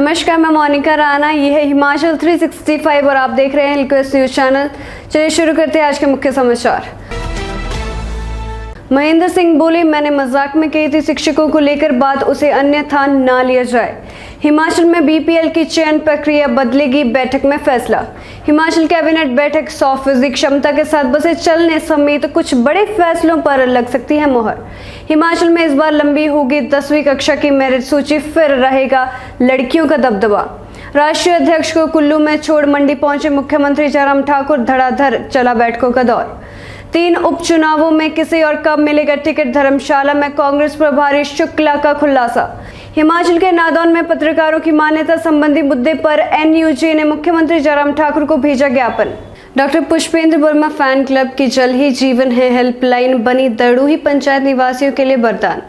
नमस्कार, मैं मोनिका राणा। ये है हिमाचल 365 और आप देख रहे हैं रिक्वेस्ट न्यूज चैनल। चलिए शुरू करते हैं आज के मुख्य समाचार। महेंद्र सिंह बोले, मैंने मजाक में कही थी शिक्षकों को लेकर बात, उसे अन्यथा ना लिया जाए। हिमाचल में बीपीएल की चयन प्रक्रिया बदलेगी, बैठक में फैसला। हिमाचल कैबिनेट बैठक 100% क्षमता के साथ बसें चलने समेत कुछ बड़े फैसलों पर लग सकती है मोहर। हिमाचल में इस बार लंबी होगी 10वीं कक्षा की मेरिट सूची, फिर रहेगा लड़कियों का दबदबा। राष्ट्रीय अध्यक्ष को कुल्लू में छोड़ मंडी पहुंचे मुख्यमंत्री जयराम ठाकुर, धड़ाधड़ चला बैठकों का दौर। 3 उपचुनावों में किसे और कब मिलेगा टिकट, धर्मशाला में कांग्रेस प्रभारी शुक्ला का खुलासा। हिमाचल के नादौन में पत्रकारों की मान्यता संबंधी मुद्दे पर एनयूजे ने मुख्यमंत्री जयराम ठाकुर को भेजा ज्ञापन। Doctor Pushpendra Verma fan club की जल ही जीवन है हेल्पलाइन बनी दड़ूही पंचायत निवासियों के लिए वरदान।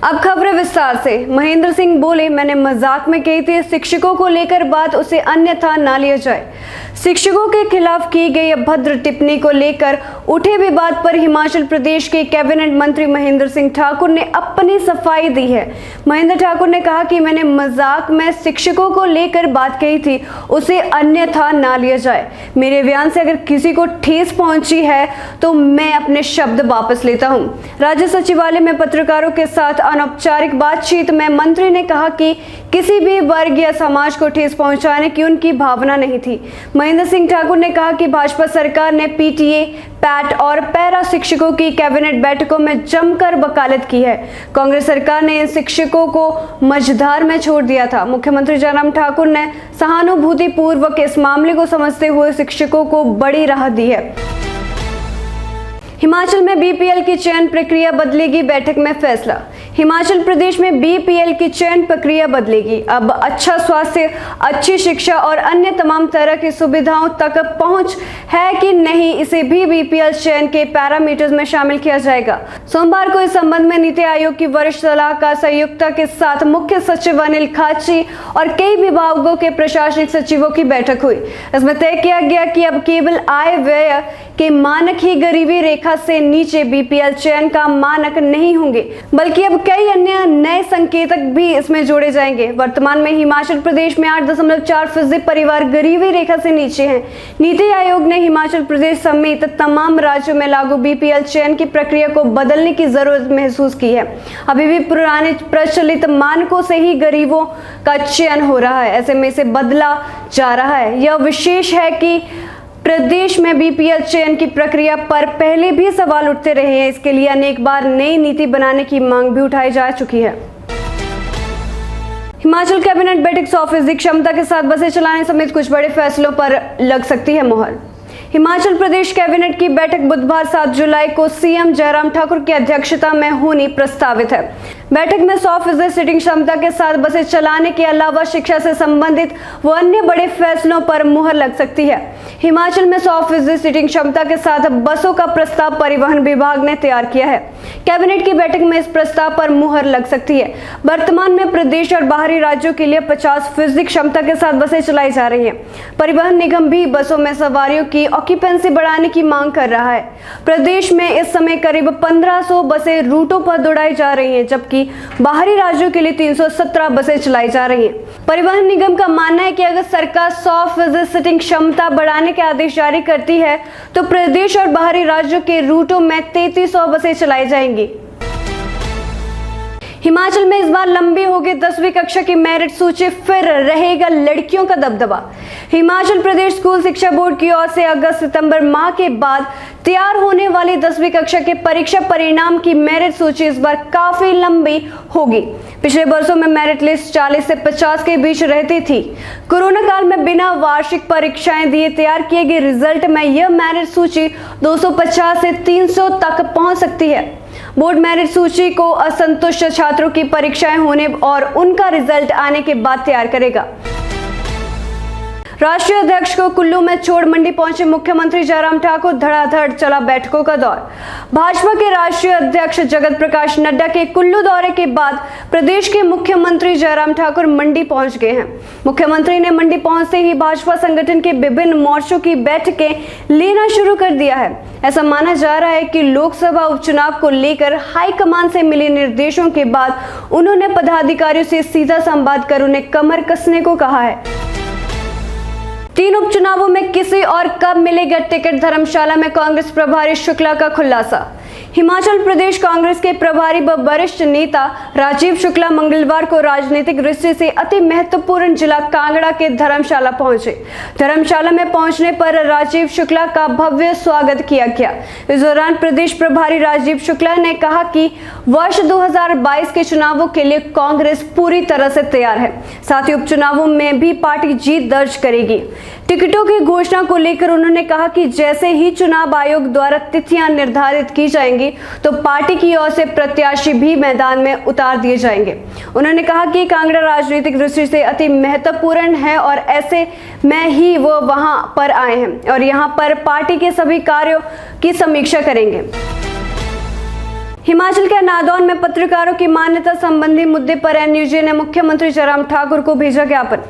अब खबरें विस्तार से। महेंद्र सिंह बोले, मैंने मजाक में कही थी शिक्षकों को लेकर बात, उसे अन्यथा ना लिया जाए। शिक्षकों के खिलाफ की गई अभद्र टिप्पणी को लेकर उठे विवाद पर हिमाचल प्रदेश के कैबिनेट मंत्री महेंद्र सिंह ठाकुर ने अपनी सफाई दी है। महेंद्र ठाकुर ने कहा कि मैंने मजाक में शिक्षकों को लेकर बात कही थी, उसे अन्यथा ना लिया जाए। मेरे बयान से अगर किसी को ठेस पहुंची है तो मैं अपने शब्द वापस लेता हूं। राज्य सचिवालय में पत्रकारों के साथ अनौपचारिक बातचीत में मंत्री ने कहा कि किसी भी वर्ग या समाज को ठेस पहुंचाने की उनकी भावना नहीं थी। महेंद्र सिंह ठाकुर ने कहा कि भाजपा सरकार ने पीटीए, पैट और पैरा शिक्षकों की कैबिनेट बैठकों में जमकर वकालत की है। कांग्रेस सरकार ने इन शिक्षकों को मझधार में छोड़ दिया था। मुख्यमंत्री जयराम ठाकुर ने सहानुभूतिपूर्वक इस मामले को समझते हुए शिक्षकों को बड़ी राहत दी है। हिमाचल में बीपीएल की चयन प्रक्रिया बदलेगी, बैठक में फैसला। हिमाचल प्रदेश में बीपीएल की चयन प्रक्रिया बदलेगी। अब अच्छा स्वास्थ्य, अच्छी शिक्षा और अन्य तमाम तरह की सुविधाओं तक पहुंच है कि नहीं, इसे भी बीपीएल चयन के पैरामीटर्स में शामिल किया जाएगा। सोमवार को इस संबंध में नीति आयोग की वरिष्ठ सलाहकार संयुक्ता के साथ मुख्य सचिव अनिल खाची और कई विभागों के प्रशासनिक सचिवों की बैठक हुई। इसमें तय किया गया कि अब केवल आय व्यय के मानक ही गरीबी रेखा से नीचे बीपीएल चयन का मानक नहीं होंगे, बल्कि अब कई अन्य नए संकेतक भी इसमें जोड़े जाएंगे। वर्तमान में हिमाचल प्रदेश में 8.4% परिवार गरीबी रेखा से नीचे हैं। नीति आयोग ने हिमाचल प्रदेश समेत तमाम राज्यों में लागू बीपीएल चयन की प्रक्रिया को बदलने की जरूरत महसूस की है। अभी भी पुराने प्रचलित मानकों से ही गरीबों का चयन हो रहा है, ऐसे में इसे बदला जा रहा है। यह विशेष है कि प्रदेश में बीपीएल चयन की प्रक्रिया पर पहले भी सवाल उठते रहे हैं। इसके लिए अनेक बार नई नीति बनाने की मांग भी उठाई जा चुकी है। हिमाचल कैबिनेट बैठक 100% क्षमता के साथ बसें चलाने समेत कुछ बड़े फैसलों पर लग सकती है मोहर। हिमाचल प्रदेश कैबिनेट की बैठक बुधवार 7 जुलाई को सीएम जयराम ठाकुर की अध्यक्षता में होनी प्रस्तावित है। बैठक में 100% सीटिंग क्षमता के साथ बसें चलाने के अलावा शिक्षा से संबंधित व अन्य बड़े फैसलों पर मुहर लग सकती है। हिमाचल में 100% सीटिंग क्षमता के साथ बसों का प्रस्ताव परिवहन विभाग ने तैयार किया है। कैबिनेट की बैठक में इस प्रस्ताव पर मुहर लग सकती है। वर्तमान में प्रदेश और बाहरी राज्यों के लिए 50% क्षमता के साथ बसें चलाई जा रही हैं। परिवहन निगम भी बसों में सवारियों की ऑक्यूपेंसी बढ़ाने की मांग कर रहा है। प्रदेश में इस समय करीब 1500 बसें रूटों पर दौड़ाई जा रही हैं, जबकि बाहरी राज्यों के लिए 317 बसें चलाई जा रही हैं। परिवहन निगम का मानना है कि अगर सरकार 100% सीटिंग क्षमता बढ़ाने के आदेश जारी करती है तो प्रदेश और बाहरी राज्यों के रूटों में 3300 बसें चलाई जाएंगी। हिमाचल में इस बार लंबी होगी 10वीं कक्षा की मेरिट सूची, फिर रहेगा लड़कियों का दबदबा। हिमाचल प्रदेश स्कूल शिक्षा बोर्ड की ओर से अगस्त-सितंबर माह के बाद तैयार होने वाली 10वीं कक्षा के परीक्षा परिणाम की मेरिट सूची इस बार काफी लंबी होगी। पिछले वर्षों में मेरिट लिस्ट 40 से 50 के बीच रहती थी। कोरोना काल में बिना वार्षिक परीक्षाएं दिए तैयार किए गए रिजल्ट में यह मेरिट सूची 250 से 300 तक पहुंच सकती है। बोर्ड मेरिट सूची को असंतुष्ट छात्रों की परीक्षाएं होने और उनका रिजल्ट आने के बाद तैयार करेगा। राष्ट्रीय अध्यक्ष को कुल्लू में छोड़ मंडी पहुंचे मुख्यमंत्री जयराम ठाकुर, धड़ाधड़ चला बैठकों का दौर। भाजपा के राष्ट्रीय अध्यक्ष जगत प्रकाश नड्डा के कुल्लू दौरे के बाद प्रदेश के मुख्यमंत्री जयराम ठाकुर मंडी पहुंच गए हैं। मुख्यमंत्री ने मंडी पहुंचते ही भाजपा संगठन के विभिन्न मोर्चों की बैठकें लेना शुरू कर दिया है। ऐसा माना जा रहा है कि लोकसभा उपचुनाव को लेकर हाईकमान से मिले निर्देशों के बाद उन्होंने पदाधिकारियों से सीधा संवाद कर उन्हें कमर कसने को कहा है। 3 उपचुनावों में किसी और कब मिलेगा टिकट, धर्मशाला में कांग्रेस प्रभारी शुक्ला का खुलासा। हिमाचल प्रदेश कांग्रेस के प्रभारी व वरिष्ठ नेता राजीव शुक्ला मंगलवार को राजनीतिक दृष्टि से अति महत्वपूर्ण जिला कांगड़ा के धर्मशाला पहुंचे। धर्मशाला में पहुंचने पर राजीव शुक्ला का भव्य स्वागत किया गया। इस दौरान प्रदेश प्रभारी राजीव शुक्ला ने कहा कि वर्ष 2022 के चुनावों के लिए कांग्रेस पूरी तरह से तैयार है, साथ ही उपचुनावों में भी पार्टी जीत दर्ज करेगी। टिकटों की घोषणा को लेकर उन्होंने कहा कि जैसे ही चुनाव आयोग द्वारा तिथियां निर्धारित की जाएंगी तो पार्टी की ओर से प्रत्याशी भी मैदान में उतार दिए जाएंगे। उन्होंने कहा कि कांगड़ा राजनीतिक दृष्टि से अति महत्वपूर्ण है और ऐसे में ही वो वहां पर आए हैं और यहां पर पार्टी के सभी कार्यों की समीक्षा करेंगे। हिमाचल के नादौन में पत्रकारों की मान्यता संबंधी मुद्दे पर एनयूजे ने मुख्यमंत्री जयराम ठाकुर को भेजा ज्ञापन।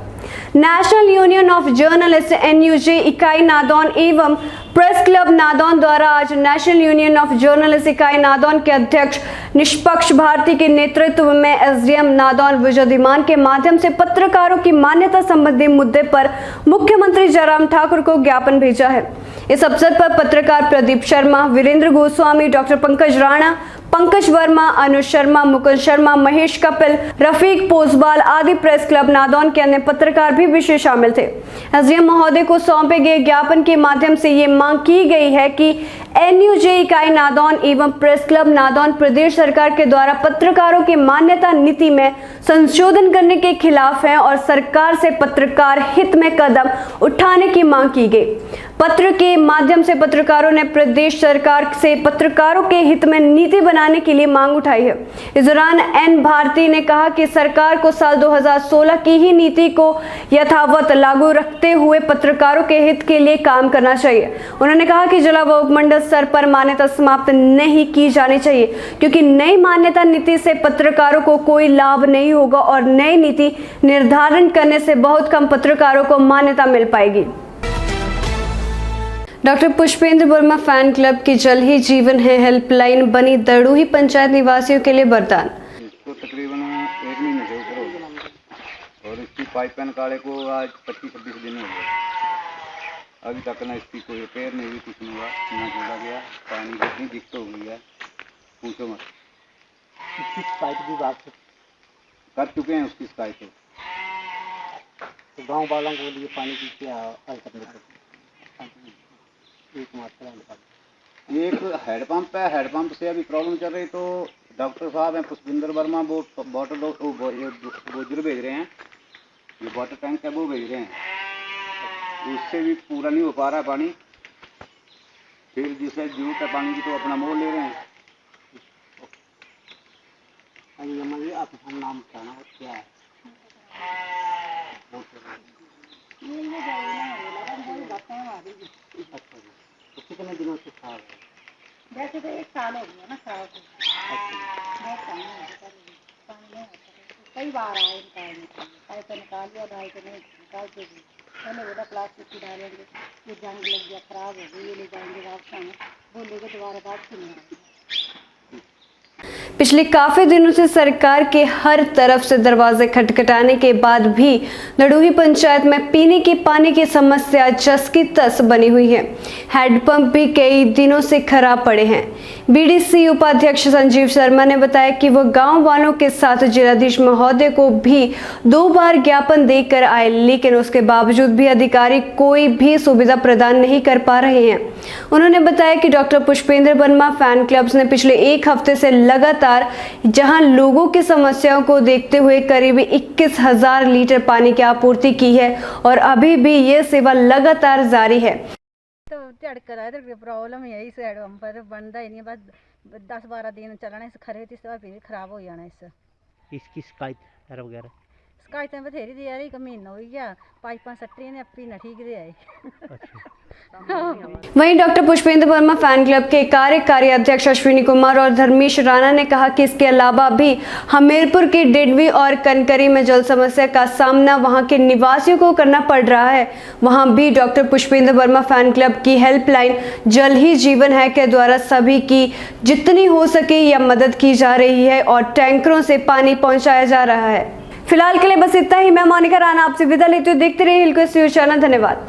National union of journalist NUJ इकाई नादौन एवं प्रेस क्लब नादौन द्वारा आज नेशनल यूनियन ऑफ जर्नलिस्ट इकाई नादौन के अध्यक्ष निष्पक्ष भारती के नेतृत्व में एसडीएम नादौन विजयधिमान के माध्यम से पत्रकारों की मान्यता संबंधी मुद्दे पर मुख्यमंत्री जयराम ठाकुर को ज्ञापन भेजा है। इस अवसर पर पत्रकार प्रदीप शर्मा, वीरेंद्र गोस्वामी, डॉक्टर पंकज राणा, पंकज वर्मा, अनुज शर्मा, मुकुंद शर्मा, महेश कपिल, रफीक पोसवाल आदि प्रेस क्लब नादौन के अन्य पत्रकार भी विशेष शामिल थे। एसडीएम महोदय को सौंपे गए ज्ञापन के माध्यम से ये मांग की गई है कि एनयूजे इकाई नादौन एवं प्रेस क्लब नादौन प्रदेश सरकार के द्वारा पत्रकारों की मान्यता नीति में संशोधन करने के खिलाफ है और सरकार से पत्रकार हित में कदम उठाने की मांग की गई। पत्र के माध्यम से पत्रकारों ने प्रदेश सरकार से पत्रकारों के हित में नीति बनाने के लिए मांग उठाई है। इस दौरान एन भारती ने कहा कि सरकार को साल 2016 की ही नीति को यथावत लागू रखते हुए पत्रकारों के हित के लिए काम करना चाहिए। उन्होंने कहा कि जिला व उपमंडल स्तर पर मान्यता समाप्त नहीं की जानी चाहिए, क्योंकि नई मान्यता नीति से पत्रकारों को कोई लाभ नहीं होगा और नई नीति निर्धारण करने से बहुत कम पत्रकारों को मान्यता मिल पाएगी। Doctor Pushpendra Verma fan club की जल ही जीवन है हेल्पलाइन बनी दड़ूही पंचायत निवासियों के लिए वरदान। इसको तकरीबन 1 महीने से ऊपर हो गया और इसकी पाइपलाइन काले को आज 25-26 दिन हो गए। अभी तक ना इसकी कोई रिपेयर नहीं हुई, कुछ नहीं हुआ, ना जोड़ा गया, पानी की इतनी दिक्कत हो गई है पूछो मत। इसकी शिकायत भी बात कर चुके हैं उसकी शिकायत तो गाँव वालों को लिए पानी की क्या हल करने को एक हैंडपम्प है, हैंडपम्प से अभी प्रॉब्लम चल रही, तो डॉक्टर साहब हैं पुष्पेंद्र वर्मा वो वाटर बोझर भेज रहे हैं, ये वाटर टैंक है वो भेज रहे हैं, उससे भी पूरा नहीं हो पा रहा है पानी। फिर जिसे जरूरत है पानी की तो अपना मोल ले रहे हैं। आपका नाम कहना क्या है? कितने दिनों से खराब है? वैसे तो 1 साल हो गया ना खराब हो। बहुत टाइम हो गया, पानी नहीं आता। कई बार आए पाइप निकाल लिया, ढाई तो नहीं निकालते भी। पहले बोला प्लास्टिक की डालेंगे, ये जंग लग गया, खराब हो गई, ये ले जाएंगे वापस में, बोलेंगे दोबारा वापस नहीं आएंगे। पिछले काफी दिनों से सरकार के हर तरफ से दरवाजे खटखटाने के बाद भी दड़ूही पंचायत में पीने के पानी की समस्या जस की तस बनी हुई है। हैंडपंप भी कई दिनों से खराब पड़े हैं। बीडीसी उपाध्यक्ष संजीव शर्मा ने बताया कि वो गांव वालों के साथ जिलाधीश महोदय को भी 2 बार ज्ञापन देकर आए, लेकिन उसके बावजूद भी अधिकारी कोई भी सुविधा प्रदान नहीं कर पा रहे हैं। उन्होंने बताया कि doctor Pushpendra Verma fan clubs ने पिछले 1 हफ्ते से लगातार जहां लोगों की समस्याओं को देखते हुए करीब 21,000 लीटर पानी की आपूर्ति की है और अभी भी ये सेवा लगातार जारी है। तो प्रॉब्लम यही साइड पर बनता ही नहीं, बस 10-12 दिन चलने से खरे थी, फिर खराब हो जाना। इससे इसकी शिकायत वगैरह शिकायतें बथेरी दी यार, एक महीना हो गया, पाइपां सट्टी ने अपनी न ठीक दे आए। वहीं doctor Pushpendra Verma fan club के कार्यकारी अध्यक्ष अश्विनी कुमार और धर्मेश राणा ने कहा कि इसके अलावा भी हमीरपुर की डिडवी और कनकरी में जल समस्या का सामना वहां के निवासियों को करना पड़ रहा है। वहां भी doctor Pushpendra Verma fan club की हेल्पलाइन जल ही जीवन है के द्वारा सभी की जितनी हो सके यह मदद की जा रही है और टैंकरों से पानी पहुंचाया जा रहा है। फिलहाल के लिए बस इतना ही। मैं मोनिका राणा आपसे विदा लेती हूँ। देखते रहिए हिलक्वेस्ट न्यूज़ चैनल। धन्यवाद।